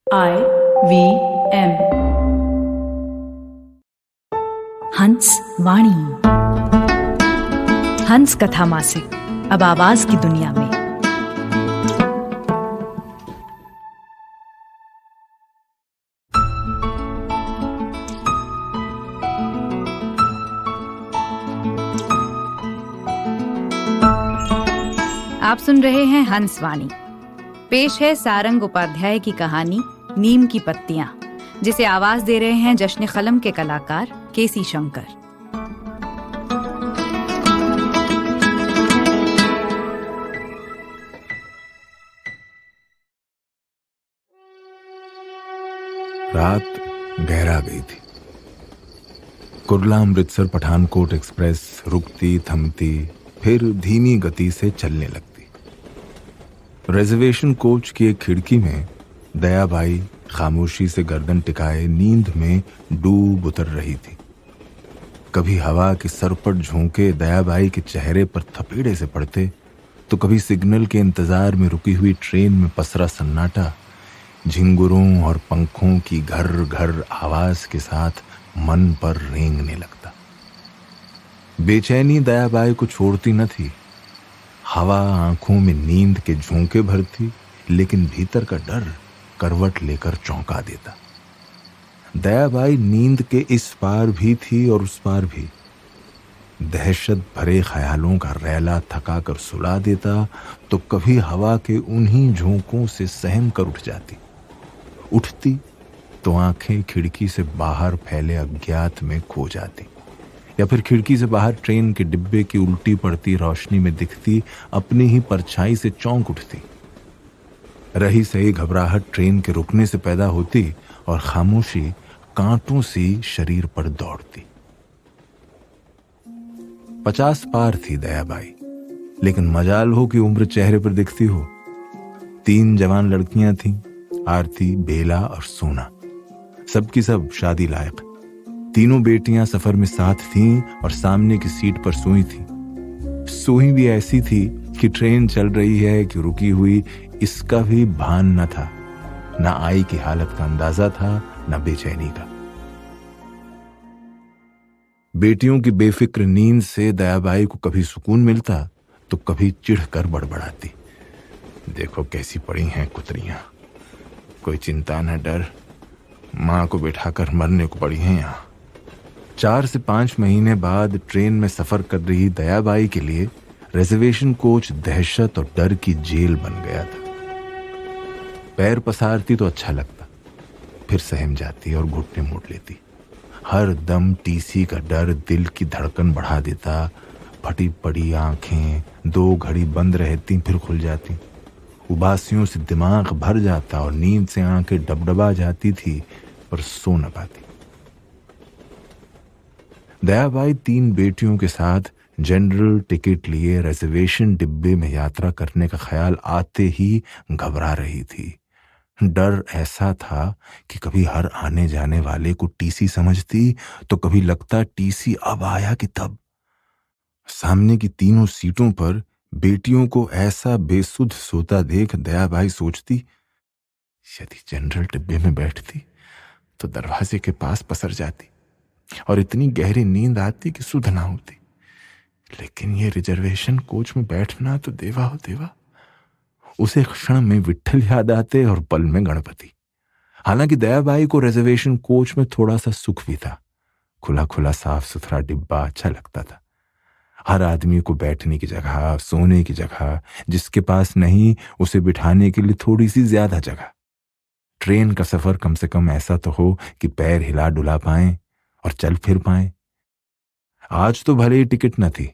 IVM हंस वाणी। हंस कथा मासिक अब आवाज की दुनिया में। आप सुन रहे हैं हंस वाणी। पेश है सारंग उपाध्याय की कहानी नीम की पत्तियां, जिसे आवाज दे रहे हैं जश्न कलम के कलाकार केसी शंकर। रात गहरा गई थी। कुर्ला अमृतसर पठानकोट एक्सप्रेस रुकती थमती फिर धीमी गति से चलने लगती। रिजर्वेशन कोच की एक खिड़की में दयाबाई खामोशी से गर्दन टिकाए नींद में डूब उतर रही थी। कभी हवा के सरपट झोंके दयाबाई के चेहरे पर थपेड़े से पड़ते, तो कभी सिग्नल के इंतजार में रुकी हुई ट्रेन में पसरा सन्नाटा झिंगुरों और पंखों की घर घर आवाज के साथ मन पर रेंगने लगता। बेचैनी दयाबाई को छोड़ती न थी। हवा आंखों में नींद के झोंके भरती, लेकिन भीतर का डर करवट लेकर चौंका देता। दयाबाई नींद के इस पार भी थी और उस पार भी। दहशत भरे ख्यालों का रैला थका कर सुला देता, तो कभी हवा के उन्हीं झोंकों से सहम कर उठ जाती। उठती तो आंखें खिड़की से बाहर फैले अज्ञात में खो जाती, या फिर खिड़की से बाहर ट्रेन के डिब्बे की उल्टी पड़ती रोशनी में दिखती अपनी ही परछाई से चौंक उठती। रही सही घबराहट ट्रेन के रुकने से पैदा होती और खामोशी कांटों सी शरीर पर दौड़ती। 50 पार थी दयाबाई, लेकिन मजाल हो कि उम्र चेहरे पर दिखती हो। 3 जवान लड़कियां थीं, आरती, बेला और सोना। सबकी सब शादी लायक। तीनों बेटियां सफर में साथ थीं और सामने की सीट पर सोई थीं। सोई भी ऐसी थी कि ट्रेन चल रही है कि रुकी हुई इसका भी भान न था। न आई की हालत का अंदाजा था, न बेचैनी का। बेटियों की बेफिक्र नींद से दयाबाई को कभी सुकून मिलता तो कभी चिढ़कर बड़बड़ाती। देखो कैसी पड़ी हैं कुतरियां, कोई चिंता न डर, मां को बिठाकर मरने को पड़ी हैं यहां। 4 से 5 महीने बाद ट्रेन में सफर कर रही दयाबाई के लिए रिजर्वेशन कोच दहशत और डर की जेल बन गया था। पैर पसारती तो अच्छा लगता, फिर सहम जाती और घुटने मोड़ लेती। हर दम टीसी का डर दिल की धड़कन बढ़ा देता। फटी पड़ी आंखें 2 घड़ी बंद रहती, फिर खुल जाती। उबासियों से दिमाग भर जाता और नींद से आंखें डबडबा जाती थी, पर सो न पाती। दयाबाई 3 बेटियों के साथ जनरल टिकट लिए रिजर्वेशन डिब्बे में यात्रा करने का ख्याल आते ही घबरा रही थी। डर ऐसा था कि कभी हर आने जाने वाले को टीसी समझती, तो कभी लगता टीसी अब आया कि तब। सामने की तीनों सीटों पर बेटियों को ऐसा बेसुध सोता देख दयाबाई सोचती, यदि जनरल डिब्बे में बैठती तो दरवाजे के पास पसर जाती और इतनी गहरी नींद आती कि सुध ना होती। लेकिन ये रिजर्वेशन कोच में बैठना तो देवा हो देवा। उसे क्षण में विट्ठल याद आते और पल में गणपति। हालांकि दयाबाई को रिजर्वेशन कोच में थोड़ा सा सुख भी था। खुला खुला साफ सुथरा डिब्बा अच्छा लगता था। हर आदमी को बैठने की जगह, सोने की जगह, जिसके पास नहीं उसे बिठाने के लिए थोड़ी सी ज्यादा जगह। ट्रेन का सफर कम से कम ऐसा तो हो कि पैर हिला डुला पाएं और चल फिर पाएं। आज तो भले ही टिकट न थी,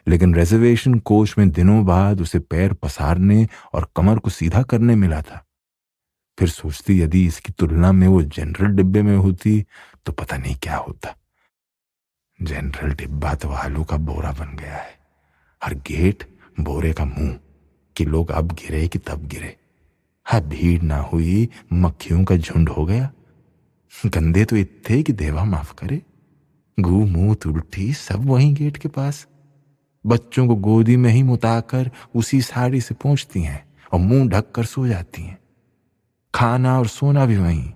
लेकिन रिजर्वेशन कोच में दिनों बाद उसे पैर पसारने और कमर को सीधा करने मिला था। फिर सोचती यदि इसकी तुलना में वो जनरल डिब्बे में होती तो पता नहीं क्या होता। जनरल डिब्बा तो आलू का बोरा बन गया है। हर गेट बोरे का मुंह कि लोग अब गिरे कि तब गिरे। हाँ, भीड़ ना हुई, मक्खियों का झुंड हो गया। गंदे तो इतने कि देवा माफ करे। गू मुंह उल्टी सब वहीं गेट के पास। बच्चों को गोदी में ही मुताकर उसी साड़ी से पहुंचती हैं और मुंह ढक कर सो जाती हैं। खाना और सोना भी वहीं,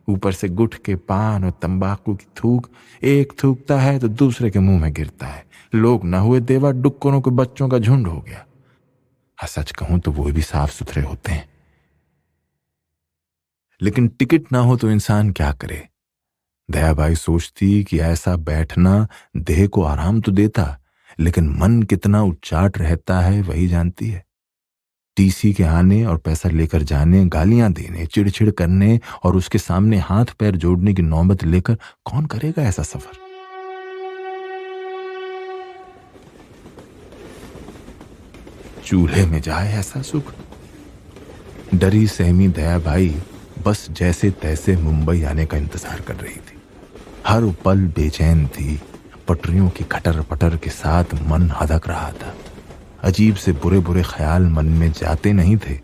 ऊपर से गुटखे, पान और तंबाकू की थूक। एक थूकता है तो दूसरे के मुंह में गिरता है। लोग न हुए देवा, डुक्करों के बच्चों का झुंड हो गया। सच कहूं तो वो भी साफ सुथरे होते हैं। लेकिन टिकट ना हो तो इंसान क्या करे। दयाबाई सोचती कि ऐसा बैठना देह को आराम तो देता, लेकिन मन कितना उच्चाट रहता है वही जानती है। टीसी के आने और पैसा लेकर जाने, गालियां देने, चिड़चिड़ करने और उसके सामने हाथ पैर जोड़ने की नौबत लेकर कौन करेगा ऐसा सफर। चूल्हे में जाए ऐसा सुख। डरी सहमी दयाबाई बस जैसे तैसे मुंबई आने का इंतजार कर रही थी। हर पल बेचैन थी। पटरियों की खटर पटर के साथ मन हदक रहा था। अजीब से बुरे बुरे ख्याल मन में जाते नहीं थे।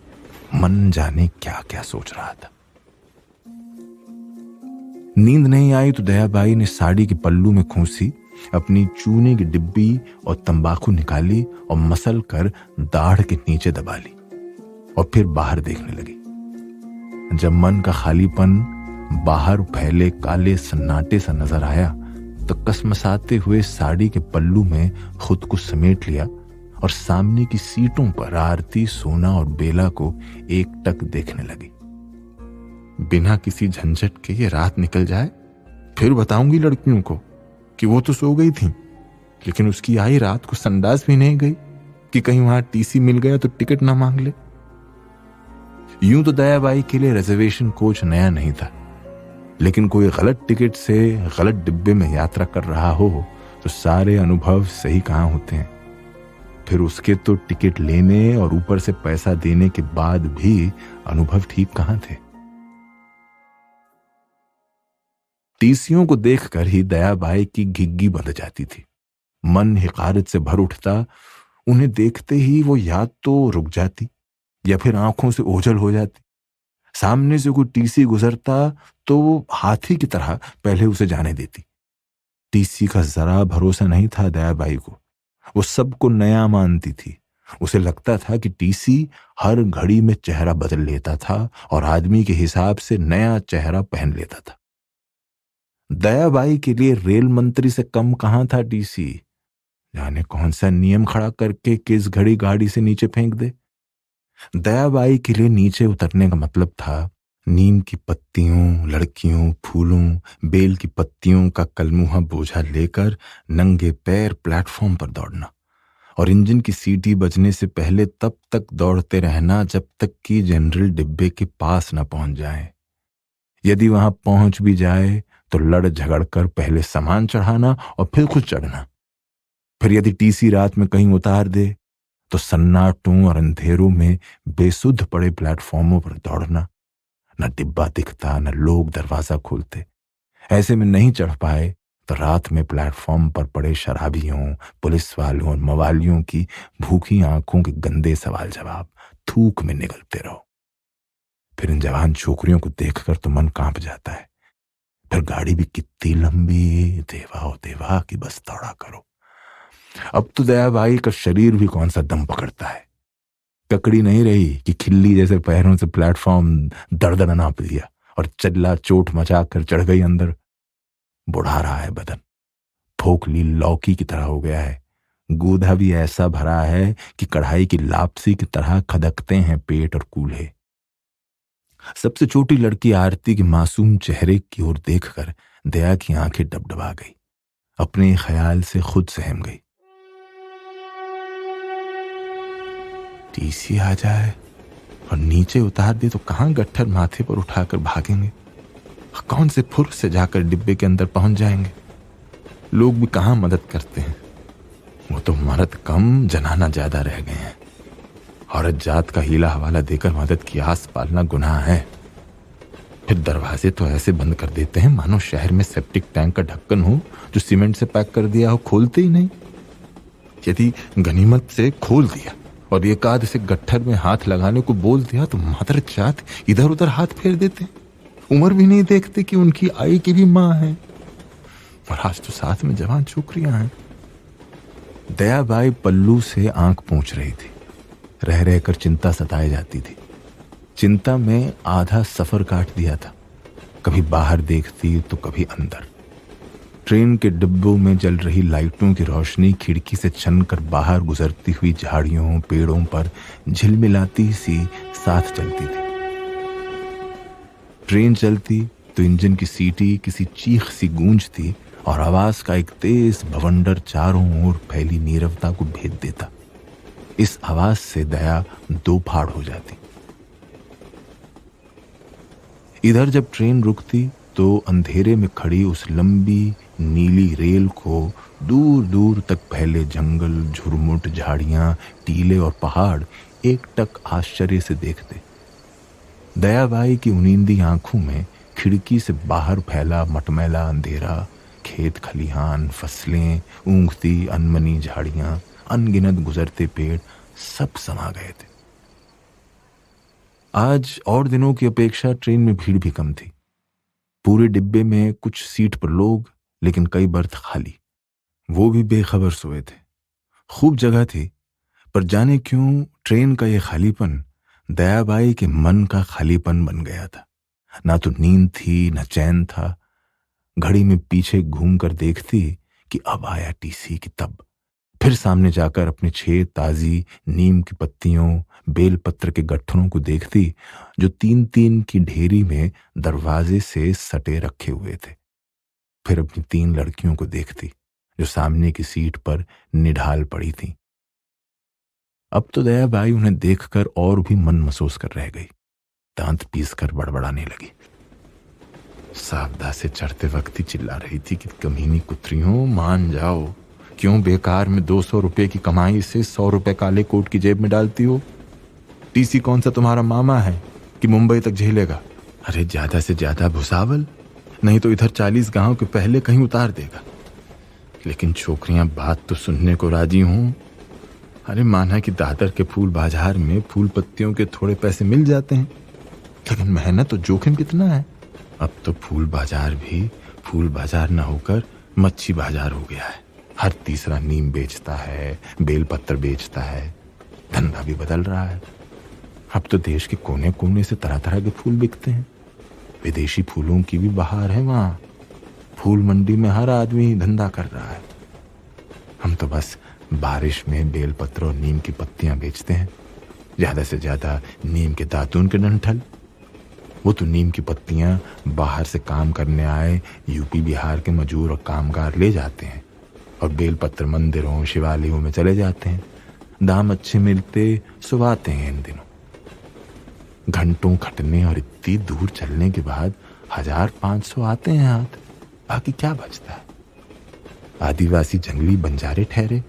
मन जाने क्या क्या सोच रहा था। नींद नहीं आई तो दयाबाई ने साड़ी के पल्लू में खूंसी, अपनी चूने की डिब्बी और तंबाकू निकाली और मसल कर दाढ़ के नीचे दबा ली और फिर बाहर देखने लगी। जब मन का खालीपन बाहर फैले काले सन्नाटे सा नजर आया तो कसमसाते हुए साड़ी के पल्लू में खुद को समेट लिया और सामने की सीटों पर आरती, सोना और बेला को एकटक देखने लगी। बिना किसी झंझट के ये रात निकल जाए, फिर बताऊंगी लड़कियों को कि वो तो सो गई थी, लेकिन उसकी आई रात को संडास भी नहीं गई कि कहीं वहां टीसी मिल गया तो टिकट ना मांग ले। यूं तो दयाबाई के लिए रिजर्वेशन कोच नया नहीं था, लेकिन कोई गलत टिकट से गलत डिब्बे में यात्रा कर रहा हो तो सारे अनुभव सही कहां होते हैं। फिर उसके तो टिकट लेने और ऊपर से पैसा देने के बाद भी अनुभव ठीक कहां थे। टीसियों को देखकर ही दयाबाई की घिग्गी बंध जाती थी। मन हिकारत से भर उठता। उन्हें देखते ही वो या तो रुक जाती या फिर आंखों से ओझल हो जाती। सामने से कोई टीसी गुजरता तो हाथी की तरह पहले उसे जाने देती। टीसी का जरा भरोसा नहीं था दयाबाई को। वो सबको नया मानती थी। उसे लगता था कि टीसी हर घड़ी में चेहरा बदल लेता था और आदमी के हिसाब से नया चेहरा पहन लेता था। दयाबाई के लिए रेल मंत्री से कम कहां था टीसी। जाने कौन सा नियम खड़ा करके किस घड़ी गाड़ी से नीचे फेंक दे। दयाबाई के लिए नीचे उतरने का मतलब था नीम की पत्तियों, लड़कियों, फूलों, बेल की पत्तियों का कलमुहा बोझा लेकर नंगे पैर प्लेटफॉर्म पर दौड़ना और इंजन की सीटी बजने से पहले तब तक दौड़ते रहना जब तक कि जनरल डिब्बे के पास न पहुंच जाए। यदि वहां पहुंच भी जाए तो लड़ झगड़ कर पहले सामान चढ़ाना और फिर खुद चढ़ना। फिर यदि टीसी रात में कहीं उतार दे तो सन्नाटों और अंधेरों में बेसुध पड़े प्लेटफॉर्मों पर दौड़ना। न डिब्बा दिखता, न लोग दरवाजा खोलते। ऐसे में नहीं चढ़ पाए तो रात में प्लेटफॉर्म पर पड़े शराबियों, पुलिस वालों और मवालियों की भूखी आंखों के गंदे सवाल जवाब थूक में निगलते रहो। फिर इन जवान छोकरियों को देखकर तो मन कांप जाता है। फिर गाड़ी भी कितनी लंबी, देवा ओ देवा कि बस दौड़ा करो। अब तो दयाबाई का शरीर भी कौन सा दम पकड़ता है। ककड़ी नहीं रही कि खिल्ली जैसे पैरों से प्लेटफॉर्म दर्द नाप लिया और चल्ला चोट मचाकर चढ़ गई अंदर। बुढ़ा रहा है बदन, फोकली लौकी की तरह हो गया है। गूदा भी ऐसा भरा है कि कढ़ाई की लापसी की तरह खदकते हैं पेट और कूल्हे। सबसे छोटी लड़की आरती के मासूम चेहरे की ओर देखकर दया की आंखें डबडबा गई। अपने ख्याल से खुद सहम गई। टीसी आ जाए और नीचे उतार दे तो कहां गट्ठर माथे पर उठाकर भागेंगे। कौन से फुर से जाकर डिब्बे के अंदर पहुंच जाएंगे। लोग भी कहां मदद करते हैं। वो तो मर्द कम, जनाना ज्यादा रह गए हैं। औरत जात का हीला हवाला देकर मदद की आस पालना गुनाह है। फिर दरवाजे तो ऐसे बंद कर देते हैं मानो शहर में सेप्टिक टैंक का ढक्कन हो जो सीमेंट से पैक कर दिया हो, खोलते ही नहीं। यदि गनीमत से खोल दिया और एकाध से गट्ठर में हाथ लगाने को बोल दिया तो मादर जात इधर उधर हाथ फेर देते। उम्र भी नहीं देखते कि उनकी आई की भी मां है। और आज तो साथ में जवान छोकरियां हैं। दयाबाई पल्लू से आंख पोंछ रही थी। रह रहकर चिंता सताए जाती थी। चिंता में आधा सफर काट दिया था। कभी बाहर देखती तो कभी अंदर। ट्रेन के डिब्बों में जल रही लाइटों की रोशनी खिड़की से छनकर बाहर गुजरती हुई झाड़ियों पेड़ों पर झिलमिलाती सी साथ चलती थी। ट्रेन चलती तो इंजन की सीटी किसी चीख सी गूंजती और आवाज का एक तेज भवंडर चारों ओर फैली नीरवता को भेद देता। इस आवाज से दया दो फाड़ हो जाती। इधर जब ट्रेन रुकती तो अंधेरे में खड़ी उस लंबी नीली रेल को दूर दूर तक फैले जंगल, झुरमुट, झाड़ियां, टीले और पहाड़ एकटक आश्चर्य से देखते। दयाबाई की उनींदी आंखों में खिड़की से बाहर फैला मटमैला अंधेरा, खेत खलिहान, फसलें, ऊँघती अनमनी झाड़ियां, अनगिनत गुजरते पेड़ सब समा गए थे। आज और दिनों की अपेक्षा ट्रेन में भीड़ भी कम थी। पूरे डिब्बे में कुछ सीट पर लोग, लेकिन कई बर्थ खाली। वो भी बेखबर सोए थे। खूब जगह थी, पर जाने क्यों ट्रेन का ये खालीपन दयाबाई के मन का खालीपन बन गया था। ना तो नींद थी, न चैन था। घड़ी में पीछे घूम कर देखती कि अब आया टीसी की तब। फिर सामने जाकर अपने 6 ताजी नीम की पत्तियों, बेलपत्र के गट्ठरों को देखती जो 3-3 की ढेरी में दरवाजे से सटे रखे हुए थे। फिर अपनी 3 लड़कियों को देखती जो सामने की सीट पर निढाल पड़ी थी। अब तो दयाबाई उन्हें देखकर और भी मन महसूस कर रह गई। दांत पीसकर बड़बड़ाने लगी। सावदा से चढ़ते वक्त ही चिल्ला रही थी कि कमीनी कुत्रियों, मान जाओ। क्यों बेकार में 200 रुपए की कमाई से 100 रुपए काले कोट की जेब में डालती हो? टीसी कौन सा तुम्हारा मामा है कि मुंबई तक झेलेगा? अरे ज्यादा से ज्यादा भुसावल, नहीं तो इधर 40 गांव के पहले कहीं उतार देगा। लेकिन छोकरियां बात तो सुनने को राजी हूं। अरे माना कि दादर के फूल बाजार में फूल पत्तियों के थोड़े पैसे मिल जाते हैं, लेकिन मेहनत और जोखिम कितना है। अब तो फूल बाजार भी फूल बाजार न होकर मच्छी बाजार हो गया है। हर तीसरा नीम बेचता है, बेलपत्र बेचता है। धंधा भी बदल रहा है। अब तो देश के कोने कोने से तरह तरह के फूल बिकते हैं। विदेशी फूलों की भी बहार है वहां। फूल मंडी में हर आदमी धंधा कर रहा है। हम तो बस बारिश में बेलपत्र और नीम की पत्तियां बेचते हैं, ज्यादा से ज्यादा नीम के दातून के डंठल। वो तो नीम की पत्तियां बाहर से काम करने आए यूपी बिहार के मजूर और कामगार ले जाते हैं और बेलपत्र मंदिरों शिवालयों में चले जाते हैं। दाम अच्छे मिलते सुवाते हैं इन दिनों। घंटों खटने और इतनी दूर चलने के बाद 1500 आते हैं हाथ। बाकी क्या बचता है? आदिवासी जंगली बंजारे ठहरे,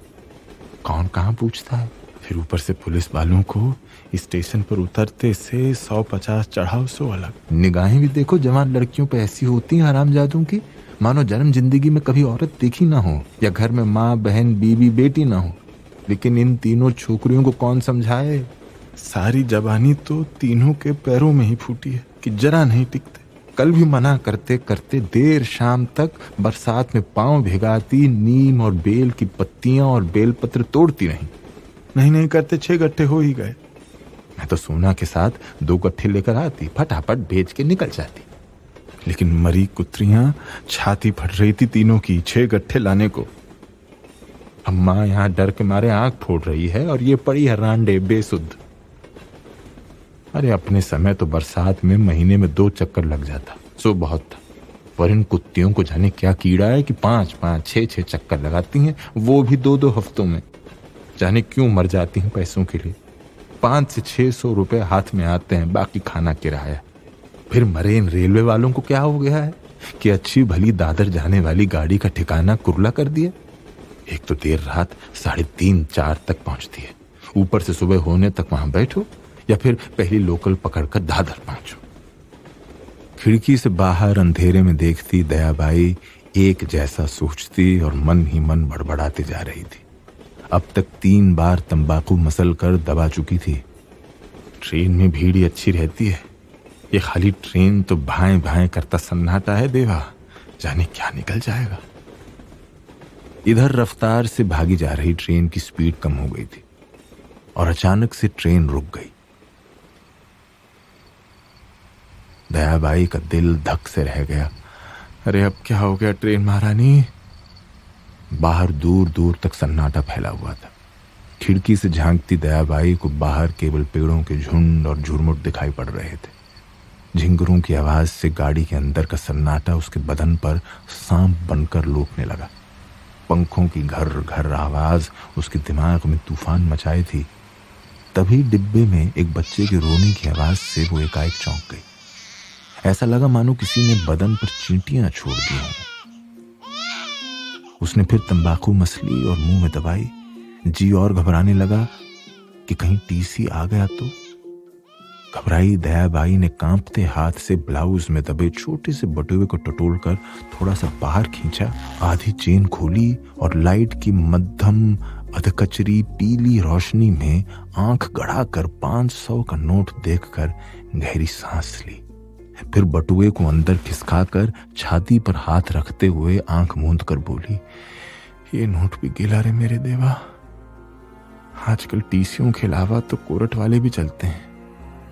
कौन कहाँ पूछता है। फिर ऊपर से पुलिस वालों को स्टेशन पर उतरते से 150 चढ़ाव 100 अलग। निगाहें भी देखो जवान लड़कियों पे ऐसी होती हैं हरामजादों की, मानो जन्म जिंदगी में कभी औरत देखी ना हो या घर में माँ बहन बीवी बेटी ना हो। लेकिन इन तीनों छोकरियों को कौन समझाए? सारी जवानी तो तीनों के पैरों में ही फूटी है कि जरा नहीं टिकते। कल भी मना करते करते देर शाम तक बरसात में पांव भिगाती नीम और बेल की पत्तियां और बेलपत्र तोड़ती रही। नहीं करते 6 गट्ठे हो ही गए। मैं तो सोना के साथ 2 गट्ठे लेकर आती, फटाफट बेच के निकल जाती। लेकिन मरी कुत्रियां छाती फट रही थी तीनों की 6 गट्ठे लाने को। अम्मा यहाँ डर के मारे आंख फोड़ रही है और ये पड़ी है रांडे बेसुध। अरे अपने समय तो बरसात में महीने में 2 चक्कर लग जाता, सो बहुत था। पर इन कुत्तियों को जाने क्या कीड़ा है कि 5-5, 6-6 चक्कर लगाती हैं, वो भी 2-2 हफ्तों में। जाने क्यों मर जाती हैं पैसों के लिए। 500 से 600 रुपए हाथ में आते हैं, बाकी खाना किराया। फिर मरे इन रेलवे वालों को क्या हो गया है कि अच्छी भली दादर जाने वाली गाड़ी का ठिकाना कुरला कर दिया। एक तो देर रात 3:30-4 तक पहुंचती है, ऊपर से सुबह होने तक वहां बैठो या फिर पहली लोकल पकड़कर दादर पहुंचो। खिड़की से बाहर अंधेरे में देखती दयाबाई एक जैसा सोचती और मन ही मन बड़बड़ाते जा रही थी। अब तक 3 बार तंबाकू मसल कर दबा चुकी थी। ट्रेन में भीड़ ही अच्छी रहती है, ये खाली ट्रेन तो भाएं भाएं करता सन्नाटा है देवा, जाने क्या निकल जाएगा। इधर रफ्तार से भागी जा रही ट्रेन की स्पीड कम हो गई थी और अचानक से ट्रेन रुक गई। दयाबाई का दिल धक से रह गया। अरे अब क्या हो गया ट्रेन महारानी? बाहर दूर दूर तक सन्नाटा फैला हुआ था। खिड़की से झांकती दयाबाई को बाहर केवल पेड़ों के झुंड और झुरमुट दिखाई पड़ रहे थे। झिंगुरों की आवाज से गाड़ी के अंदर का सन्नाटा उसके बदन पर सांप बनकर लौटने लगा। पंखों की घर घर आवाज उसके दिमाग में तूफान मचाई थी। तभी डिब्बे में एक बच्चे के रोने की आवाज से वो एकाएक चौंक गई। ऐसा लगा मानो किसी ने बदन पर चींटियां छोड़ दी हों। उसने फिर तंबाकू मसली और मुंह में दबाई। जी और घबराने लगा कि कहीं टीसी आ गया तो। घबराई दयाबाई ने कांपते हाथ से ब्लाउज में दबे छोटे से बटुए को टटोलकर थोड़ा सा बाहर खींचा, आधी चेन खोली और लाइट की मध्यम अधकचरी पीली रोशनी में आंख गड़ाकर 500 का नोट देखकर गहरी सांस ली। फिर बटुए को अंदर खिसकाकर छाती पर हाथ रखते हुए आंख मूंद कर बोली, ये नोट भी गिला रे मेरे देवा। आजकल टीसियों के अलावा तो कोर्ट वाले भी चलते हैं।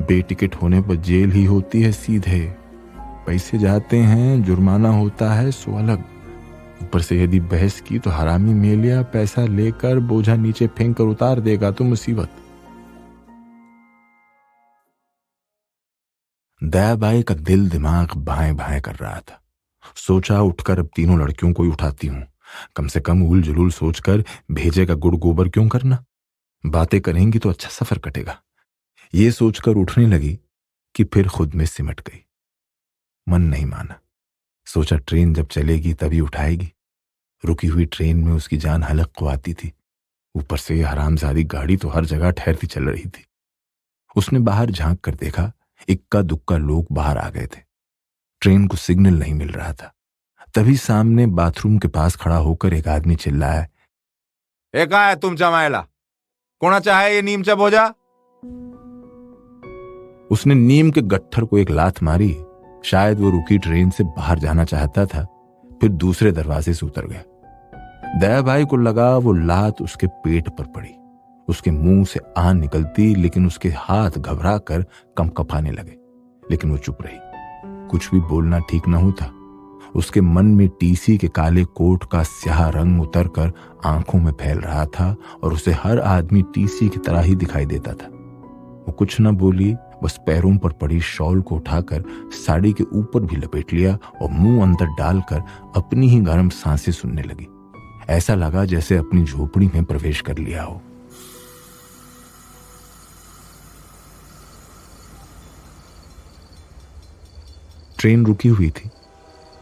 बेटिकट होने पर जेल ही होती है सीधे। पैसे जाते हैं, जुर्माना होता है सो अलग। ऊपर से यदि बहस की तो हरामी मेलिया पैसा लेकर बोझा नीचे फेंक कर उतार देगा तो मुसीबत। दयाबाई का दिल दिमाग बाएं बाएं कर रहा था। सोचा उठकर अब तीनों लड़कियों को ही उठाती हूं। कम से कम उल जुलूल सोचकर भेजे का गुड़ गोबर क्यों करना। बातें करेंगी तो अच्छा सफर कटेगा। ये सोचकर उठने लगी कि फिर खुद में सिमट गई। मन नहीं माना। सोचा ट्रेन जब चलेगी तभी उठाएगी। रुकी हुई ट्रेन में उसकी जान हलक को आती थी। ऊपर से यह हरामजादी गाड़ी तो हर जगह ठहरती चल रही थी। उसने बाहर झांक कर देखा, इक्का दुक्का लोग बाहर आ गए थे। ट्रेन को सिग्नल नहीं मिल रहा था। तभी सामने बाथरूम के पास खड़ा होकर एक आदमी चिल्लाया, ए काय तुमच्या मायला कोणाचा आहे ये नीमचा बोझा? उसने नीम के गट्ठर को एक लात मारी। शायद वो रुकी ट्रेन से बाहर जाना चाहता था। फिर दूसरे दरवाजे से उतर गया। दयाबाई को लगा वो लात उसके पेट पर पड़ी। उसके मुंह से आन निकलती, लेकिन उसके हाथ घबरा कर कंपकपाने लगे। लेकिन वो चुप रही। कुछ भी बोलना ठीक न होता। उसके मन में टीसी के काले कोट का स्याह रंग उतरकर आंखों में फैल रहा था और उसे हर आदमी टीसी की तरह ही दिखाई देता था। वो कुछ न बोली, बस पैरों पर पड़ी शॉल को उठाकर साड़ी के ऊपर भी लपेट लिया और मुंह अंदर डालकर अपनी ही गर्म सांसें सुनने लगी। ऐसा लगा जैसे अपनी झोपड़ी में प्रवेश कर लिया हो। ट्रेन रुकी हुई थी।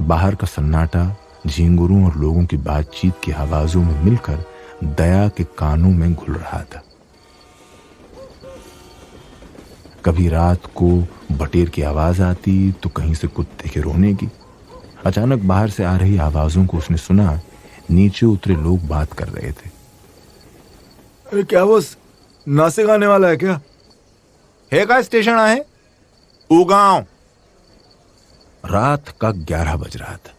बाहर का सन्नाटा झींगुरों और लोगों की बातचीत की आवाजों में मिलकर दया के कानों में घुल रहा था। कभी रात को बटेर की आवाज आती तो कहीं से कुत्ते के रोने की। अचानक बाहर से आ रही आवाजों को उसने सुना। नीचे उतरे लोग बात कर रहे थे। अरे क्या बस नासिक आने वाला है क्या? है का स्टेशन आहे? उगांव। रात का 11 बज रहा था।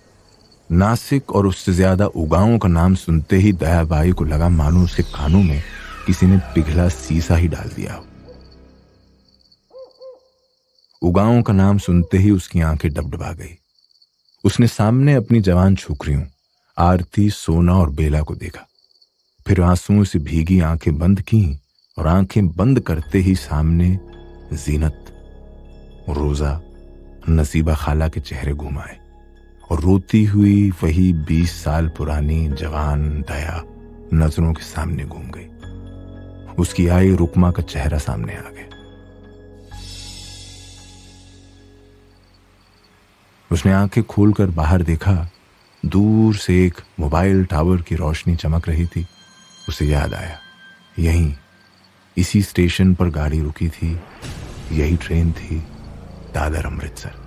नासिक और उससे ज्यादा उगांव का नाम सुनते ही दयाबाई को लगा मानो उसके कानों में किसी ने पिघला सीसा ही डाल दिया हो। उगांव का नाम सुनते ही उसकी आंखें डबडबा गई। उसने सामने अपनी जवान छोकरियों आरती, सोना और बेला को देखा। फिर आंसुओं से भीगी आंखें बंद की और आंखें बंद करते ही सामने जीनत, रोजा, नसीबा खाला के चेहरे घूम आए और रोती हुई वही 20 साल पुरानी जवान दया नजरों के सामने घूम गई। उसकी आई रुकमा का चेहरा सामने आ गया। उसने आंखें खोलकर बाहर देखा। दूर से एक मोबाइल टावर की रोशनी चमक रही थी। उसे याद आया, यहीं इसी स्टेशन पर गाड़ी रुकी थी। यही ट्रेन थी, दादर अमृतसर।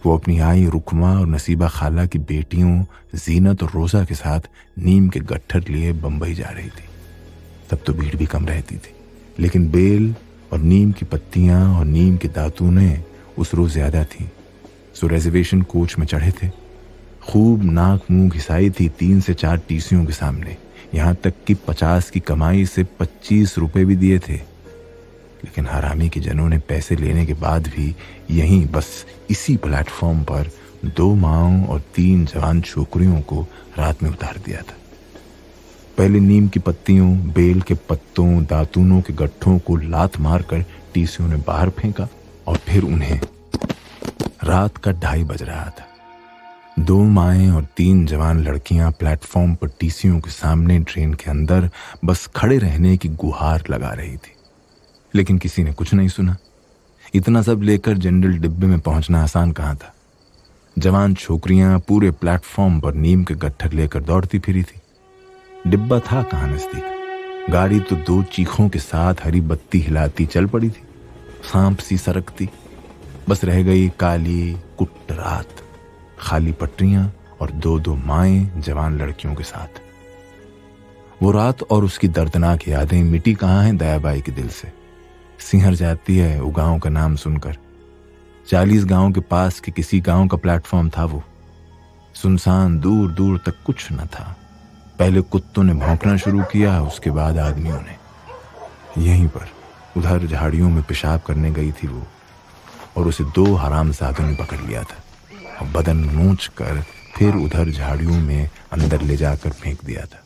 वो अपनी आई रुकमा और नसीबा खाला की बेटियों जीनत और रोजा के साथ नीम के गट्ठर लिए बंबई जा रही थी। तब तो भीड़ भी कम रहती थी, लेकिन बेल और नीम की पत्तियां और नीम के दातूनें उस रोज ज्यादा थी। सो रिजर्वेशन कोच में चढ़े थे। खूब नाक मुंह घिसाई थी 3 से 4 टीसियों के सामने। यहां तक कि 50 की कमाई से 25 रुपए भी दिए थे। लेकिन हरामी के जनों ने पैसे लेने के बाद भी यहीं बस इसी प्लेटफॉर्म पर 2 माओं और 3 जवान छोकरियों को रात में उतार दिया था। पहले नीम की पत्तियों, बेल के पत्तों, दातूनों के गट्ठों को लात मारकर टीसियों ने बाहर फेंका और फिर उन्हें रात का 2:30 बज रहा था। 2 माएं और 3 जवान लड़कियां प्लेटफॉर्म पर टीसियों के सामने ट्रेन के अंदर बस खड़े रहने की गुहार लगा रही थी, लेकिन किसी ने कुछ नहीं सुना। इतना सब लेकर जनरल डिब्बे में पहुंचना आसान कहाँ था। जवान छोकरियां पूरे प्लेटफॉर्म पर नीम के गट्ठर लेकर दौड़ती फिरी थी। डिब्बा था कहाँ नजदीक। गाड़ी तो 2 चीखों के साथ हरी बत्ती हिलाती चल पड़ी थी, सांप सी सरकती। बस रह गई काली कुट रात, खाली पटरियां और 2-2 माएं जवान लड़कियों के साथ। वो रात और उसकी दर्दनाक यादें मिटी कहाँ हैं दयाबाई के दिल से। सिंहर जाती है वो गांव का नाम सुनकर। 40 गांव के पास के किसी गांव का प्लेटफॉर्म था वो। सुनसान, दूर दूर तक कुछ न था। पहले कुत्तों ने भौंकना शुरू किया, उसके बाद आदमियों ने। यहीं पर उधर झाड़ियों में पेशाब करने गई थी वो, और उसे 2 हरामजादों ने पकड़ लिया था और बदन नोच कर फिर उधर झाड़ियों में अंदर ले जाकर फेंक दिया था।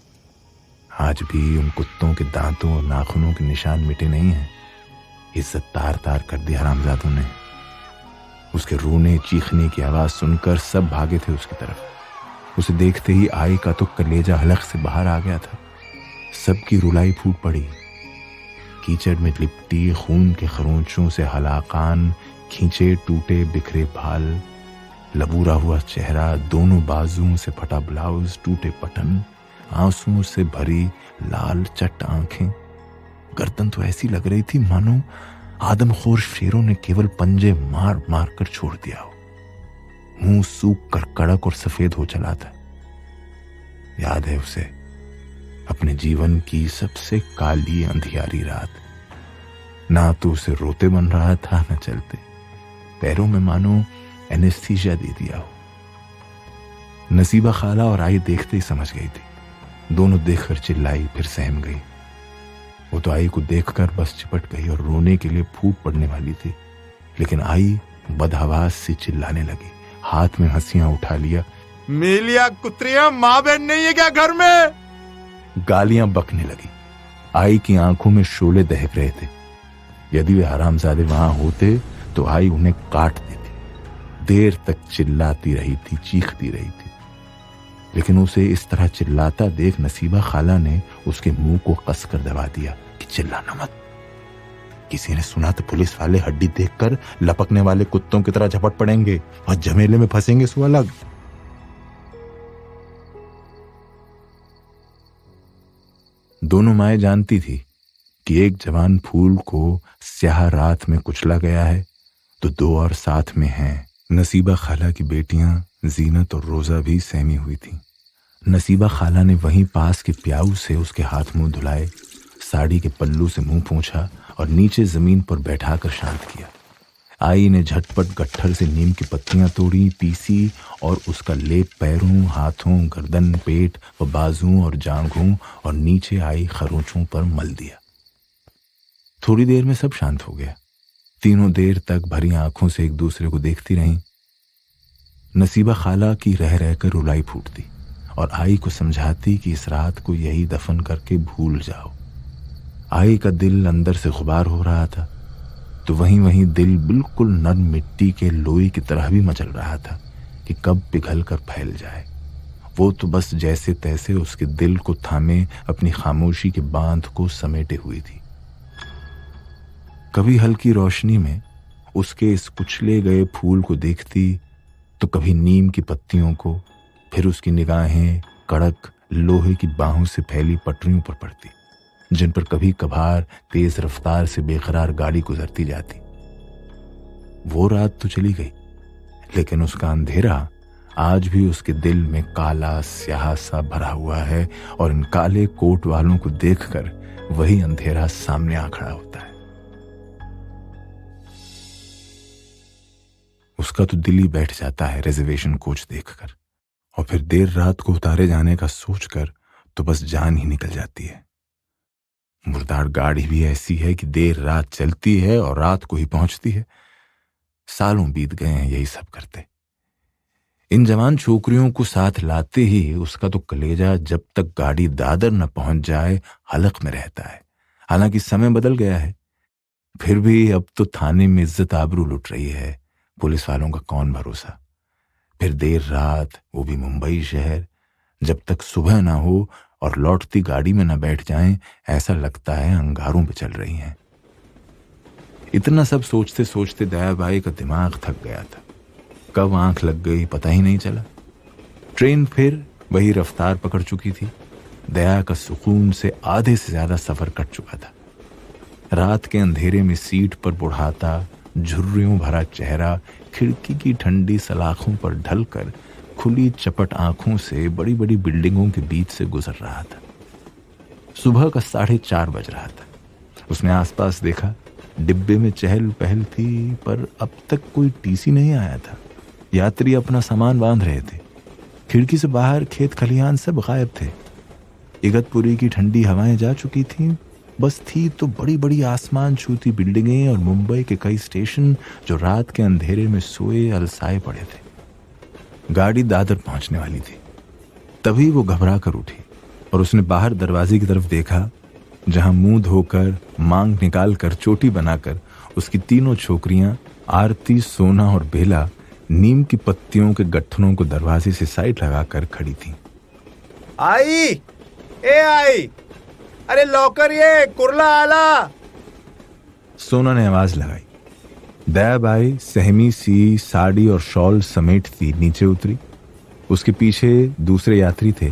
आज भी उन कुत्तों के दांतों और नाखूनों के निशान मिटे नहीं हैं। इज्जत तार तार कर दी हरामजादों ने। उसके रोने चीखने की आवाज सुनकर सब भागे थे उसकी तरफ। उसे देखते ही आई का तो कलेजा हलक से बाहर आ गया था। सबकी रुलाई फूट पड़ी। कीचड़ में लिपटी खून के खरोंचों से हलाकान, खींचे टूटे बिखरे बाल, लबूरा हुआ चेहरा, दोनों बाजुओं से फटा ब्लाउज, टूटे पटन, आंसुओं से भरी लाल चट आंखें। गर्दन तो ऐसी लग रही थी मानो आदमखोर शेरों ने केवल पंजे मार मार कर छोड़ दिया हो। मुंह सूख कर कड़क और सफेद हो चला था। याद है उसे अपने जीवन की सबसे काली अंधियारी रात। ना तो उसे रोते बन रहा था, न चलते। पैरों में मानो एनेस्थीसिया दे दिया हो। नसीबा खाला और आई देखते ही समझ गई थी। दोनों देखकर चिल्लाई, फिर सहम गई। वो तो आई को देखकर बस चिपट गई और रोने के लिए फूट पड़ने वाली थी, लेकिन आई बदहवास से चिल्लाने लगी, हाथ में हंसियां उठा लिया। मेलिया कुत्रियां माँ बहन नहीं है क्या घर में? गालियां बकने लगी। आई की आंखों में शोले दहक रहे थे। यदि वे हरामजादे वहां होते तो आई उन्हें काट देती। देर तक चिल्लाती रही थी, चीखती रही थी, लेकिन उसे इस तरह चिल्लाता देख नसीबा खाला ने उसके मुंह को कसकर दबा दिया कि चिल्लाना मत। किसी ने सुना तो पुलिस वाले हड्डी देखकर लपकने वाले कुत्तों की तरह झपट पड़ेंगे और झमेले में फंसेंगे सो अलग। दोनों माएं जानती थी कि एक जवान फूल को स्याह रात में कुचला गया है तो 2 और साथ में हैं। नसीबा खाला की बेटियां जीनत और रोजा भी सहमी हुई थी। नसीबा खाला ने वहीं पास के प्याऊ से उसके हाथ मुंह धुलाए, साड़ी के पल्लू से मुंह पोंछा और नीचे जमीन पर बैठाकर शांत किया। आई ने झटपट गट्ठर से नीम की पत्तियां तोड़ी, पीसी और उसका लेप पैरों, हाथों, गर्दन, पेट व बाजुओं और जांघों और नीचे आई खरोंचों पर मल दिया। थोड़ी देर में सब शांत हो गया। तीनों देर तक भरी आंखों से एक दूसरे को देखती रहीं। नसीबा खाला की रह रहकर रुलाई फूटती और आई को समझाती कि इस रात को यही दफन करके भूल जाओ। आई का दिल अंदर से गुबार हो रहा था, तो वहीं वहीं दिल बिल्कुल नरम मिट्टी के लोई की तरह भी मचल रहा था कि कब पिघल कर फैल जाए। वो तो बस जैसे तैसे उसके दिल को थामे अपनी खामोशी के बांध को समेटे हुई थी। कभी हल्की रोशनी में उसके इस कुचले गए फूल को देखती तो कभी नीम की पत्तियों को, फिर उसकी निगाहें कड़क लोहे की बाहों से फैली पटरियों पर पड़ती, जिन पर कभी कभार तेज रफ्तार से बेकरार गाड़ी गुजरती जाती। वो रात तो चली गई, लेकिन उसका अंधेरा आज भी उसके दिल में काला स्याह सा भरा हुआ है और इन काले कोट वालों को देखकर वही अंधेरा सामने आ खड़ा होता है। उसका तो दिल ही बैठ जाता है रिजर्वेशन कोच देखकर, और फिर देर रात को उतारे जाने का सोचकर तो बस जान ही निकल जाती है। मुर्दार गाड़ी भी ऐसी है कि देर रात चलती है और रात को ही पहुंचती है। सालों बीत गए हैं यही सब करते। इन जवान छोकरियों को साथ लाते ही उसका तो कलेजा जब तक गाड़ी दादर न पहुंच जाए हलक में रहता है। हालांकि समय बदल गया है, फिर भी अब तो थाने में इज्जत आबरू लुट रही है। पुलिस वालों का कौन भरोसा। फिर देर रात, वो भी मुंबई शहर, जब तक सुबह ना हो और लौटती गाड़ी में न बैठ जाएं, ऐसा लगता है अंगारों पे चल रही हैं। इतना सब सोचते सोचते दयाबाई का दिमाग थक गया था। कब आंख लग गई पता ही नहीं चला। ट्रेन फिर वही रफ्तार पकड़ चुकी थी। दया का सुकून से आधे से ज्यादा सफर कट चुका था। रात के अंधेरे में सीट पर बुढ़ाता, झुर्रियों भरा चेहरा खिड़की की ठंडी सलाखों पर ढलकर खुली चपट आंखों से बड़ी बड़ी बिल्डिंगों के बीच से गुजर रहा था। सुबह का 4:30 बज रहा था। उसने आसपास देखा, डिब्बे में चहल पहल थी, पर अब तक कोई टीसी नहीं आया था। यात्री अपना सामान बांध रहे थे। खिड़की से बाहर खेत खलिहान सब गायब थे। इगतपुरी की ठंडी हवाएं जा चुकी थीं। बस थी तो बड़ी बड़ी आसमान छूती बिल्डिंगें और मुंबई के कई स्टेशन जो रात के अंधेरे में सोए अलसाए पड़े थे। गाड़ी दादर पहुंचने वाली थी। तभी वो घबरा कर उठी और उसने बाहर दरवाजे की तरफ देखा, जहां मुंह धोकर, मांग निकाल कर, चोटी बनाकर उसकी तीनों छोकरियां आरती, सोना और बेला नीम की पत्तियों के गट्ठनों को दरवाजे से साइड लगाकर खड़ी थीं। आई, आई, अरे लौकर ये कुर्ला आला। सोना ने आवाज लगाई। दयाबाई सहमी सी साड़ी और शॉल समेटती नीचे उतरी। उसके पीछे दूसरे यात्री थे।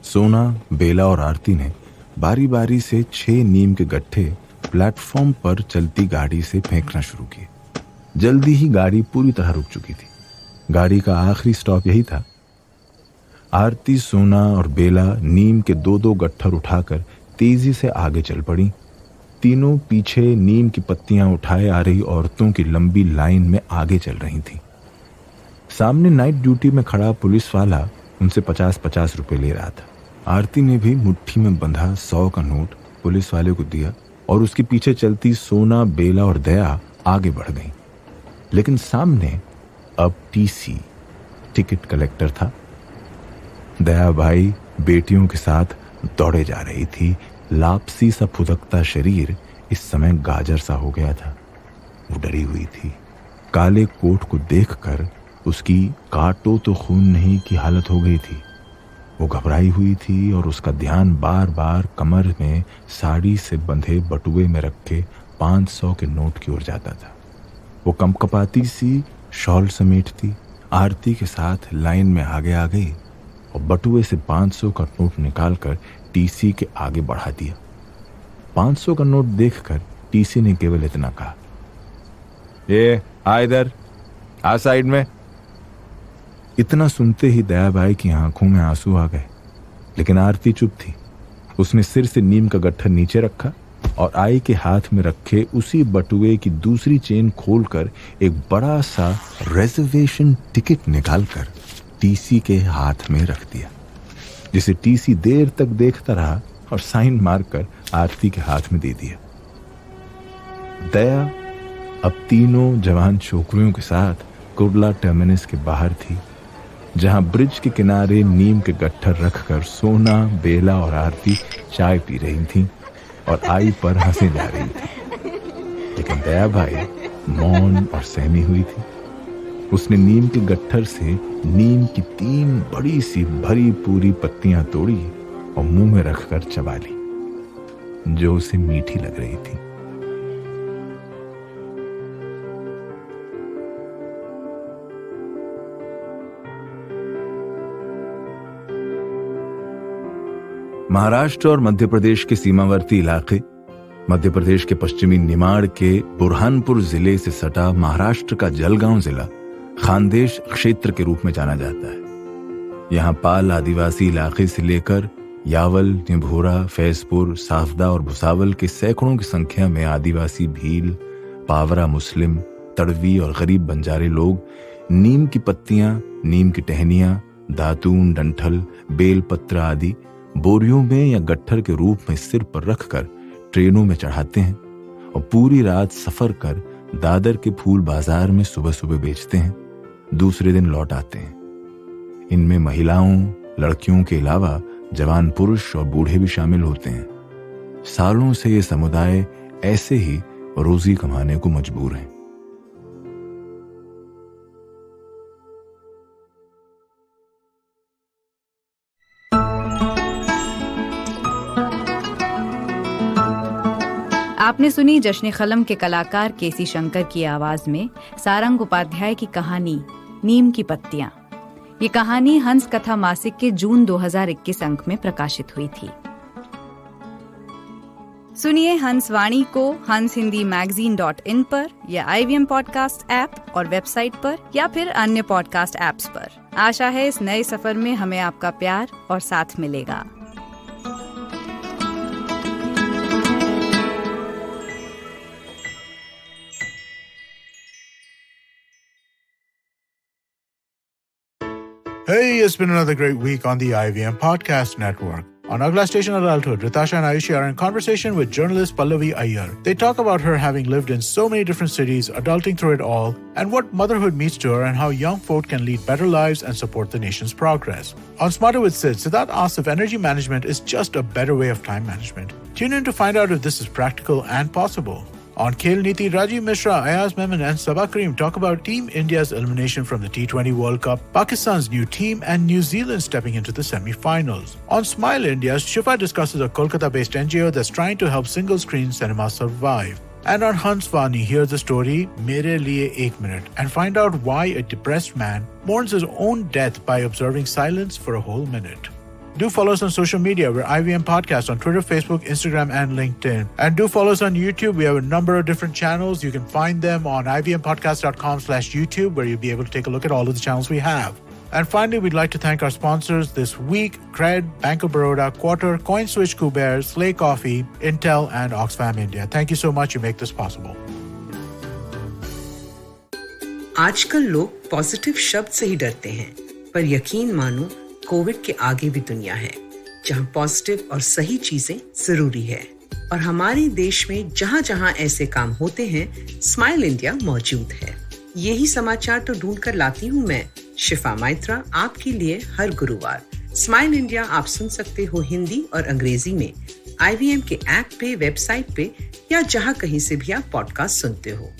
सोना, बेला और आरती ने बारी बारी से 6 नीम के गट्ठे प्लेटफॉर्म पर चलती गाड़ी से फेंकना शुरू किए। जल्दी ही गाड़ी पूरी तरह रुक चुकी थी। गाड़ी का आखिरी स्टॉप यही था। आरती, सोना और बेला नीम के 2-2 गट्ठर उठाकर तेजी से आगे चल पड़ी। तीनों पीछे नीम की पत्तियां उठाए आ रही औरतों की लंबी लाइन में आगे चल रही थीं। सामने नाइट ड्यूटी में खड़ा पुलिस वाला उनसे 50-50 रुपए ले रहा था। आरती ने भी मुट्ठी में बंधा 100 का नोट पुलिस वाले को दिया और उसके पीछे चलती सोना, बेला और दया आगे बढ़ गई। लेकिन सामने अब टीसी, टिकट कलेक्टर था। दया भाई बेटियों के साथ दौड़े जा रही थी। लापसी सा फुदकता शरीर इस समय गाजर सा हो गया था। वो डरी हुई थी। काले कोट को देखकर उसकी काटो तो खून नहीं की हालत हो गई थी। वो घबराई हुई थी और उसका ध्यान बार बार कमर में साड़ी से बंधे बटुए में रखे 500 के नोट की ओर जाता था। वो कंपकपाती सी शॉल समेटती आरती के साथ लाइन में आगे आ गई और बटुए से 500 का नोट निकालकर टीसी के आगे बढ़ा दिया। 500 का नोट देखकर टीसी ने केवल इतना कहा, ये आ इधर, आ साइड में। इतना सुनते ही दयाबाई की आंखों में आंसू आ गए। लेकिन आरती चुप थी। उसने सिर से नीम का गट्ठर नीचे रखा और आई के हाथ में रखे उसी बटुए की दूसरी चेन खोलकर एक बड़ा सा रिजर्वेशन टिकट निकालकर टीसी के हाथ में रख दिया, जिसे टीसी देर तक देखता रहा और साइन मारकर आरती के हाथ में दे दिया। दया अब तीनों जवान छोकरियों के साथ कुर्ला टर्मिनस के बाहर थी, जहां ब्रिज के किनारे नीम के गट्ठर रखकर सोना, बेला और आरती चाय पी रही थीं और आई पर हंसे जा रही थी। लेकिन दया भाई मौन और सहमी हुई थी। उसने नीम के गट्ठर से नीम की 3 बड़ी सी भरी पूरी पत्तियां तोड़ी और मुंह में रखकर चबा ली, जो उसे मीठी लग रही थी। महाराष्ट्र और मध्य प्रदेश के सीमावर्ती इलाके, मध्य प्रदेश के पश्चिमी निमाड़ के बुरहानपुर जिले से सटा महाराष्ट्र का जलगांव जिला खानदेश क्षेत्र के रूप में जाना जाता है। यहाँ पाल आदिवासी इलाके से लेकर यावल, निभोरा, फैजपुर, साफदा और भुसावल के सैकड़ों की संख्या में आदिवासी भील, पावरा मुस्लिम, तड़वी और गरीब बंजारे लोग नीम की पत्तियां, नीम की टहनियां, दातून, डंठल, बेल पत्र आदि बोरियों में या गट्ठर के रूप में सिर पर रखकर ट्रेनों में चढ़ाते हैं और पूरी रात सफर कर दादर के फूल बाजार में सुबह सुबह बेचते हैं, दूसरे दिन लौट आते हैं। इनमें महिलाओं, लड़कियों के अलावा जवान पुरुष और बूढ़े भी शामिल होते हैं। सालों से ये समुदाय ऐसे ही रोजी कमाने को मजबूर हैं। आपने सुनी जश्न कलम के कलाकार केसी शंकर की आवाज में सारंग उपाध्याय की कहानी नीम की पत्तियां। ये कहानी हंस कथा मासिक के जून 2021 अंक में प्रकाशित हुई थी। सुनिए हंस वाणी को hanshindiMagazine.in पर या IVM पॉडकास्ट ऐप और वेबसाइट पर या फिर अन्य पॉडकास्ट ऐप्स पर। आशा है इस नए सफर में हमें आपका प्यार और साथ मिलेगा। Hey, it's been another great week on the IVM Podcast Network. On Agla Station Adulthood, Ritasha and Ayushi are in conversation with journalist Pallavi Iyer. They talk about her having lived in so many different cities, adulting through it all, and what motherhood means to her and how young folk can lead better lives and support the nation's progress. On Smarter with Sid, Siddharth asks if energy management is just a better way of time management. Tune in to find out if this is practical and possible. On Khel Niti, Rajiv Mishra, Ayaz Memon and Sabah Karim talk about Team India's elimination from the T20 World Cup, Pakistan's new team and New Zealand stepping into the semi-finals. On Smile India, Shifa discusses a Kolkata-based NGO that's trying to help single-screen cinema survive. And on Hans Vani, hear the story Mere Liye Ek Minute and find out why a depressed man mourns his own death by observing silence for a whole minute. Do follow us on social media. We're IVM Podcast on Twitter, Facebook, Instagram, and LinkedIn. And do follow us on YouTube. We have a number of different channels. You can find them on ivmpodcast.com/YouTube, where you'll be able to take a look at all of the channels we have. And finally, we'd like to thank our sponsors this week: Cred, Bank of Baroda, Quarter, CoinSwitch, Kuber, Slay Coffee, Intel, and Oxfam India. Thank you so much. You make this possible. आजकल लोग positive शब्द से ही डरते हैं, पर यकीन मानो Covid के आगे भी दुनिया है जहां पॉजिटिव और सही चीजें जरूरी है। और हमारे देश में जहां-जहां ऐसे काम होते हैं, स्माइल इंडिया मौजूद है। यही समाचार तो ढूंढ कर लाती हूँ मैं, शिफा माइत्रा, आपके लिए हर गुरुवार। स्माइल इंडिया आप सुन सकते हो हिंदी और अंग्रेजी में IVM के ऐप पे, वेबसाइट पे या जहां कहीं से भी आप पॉडकास्ट सुनते हो।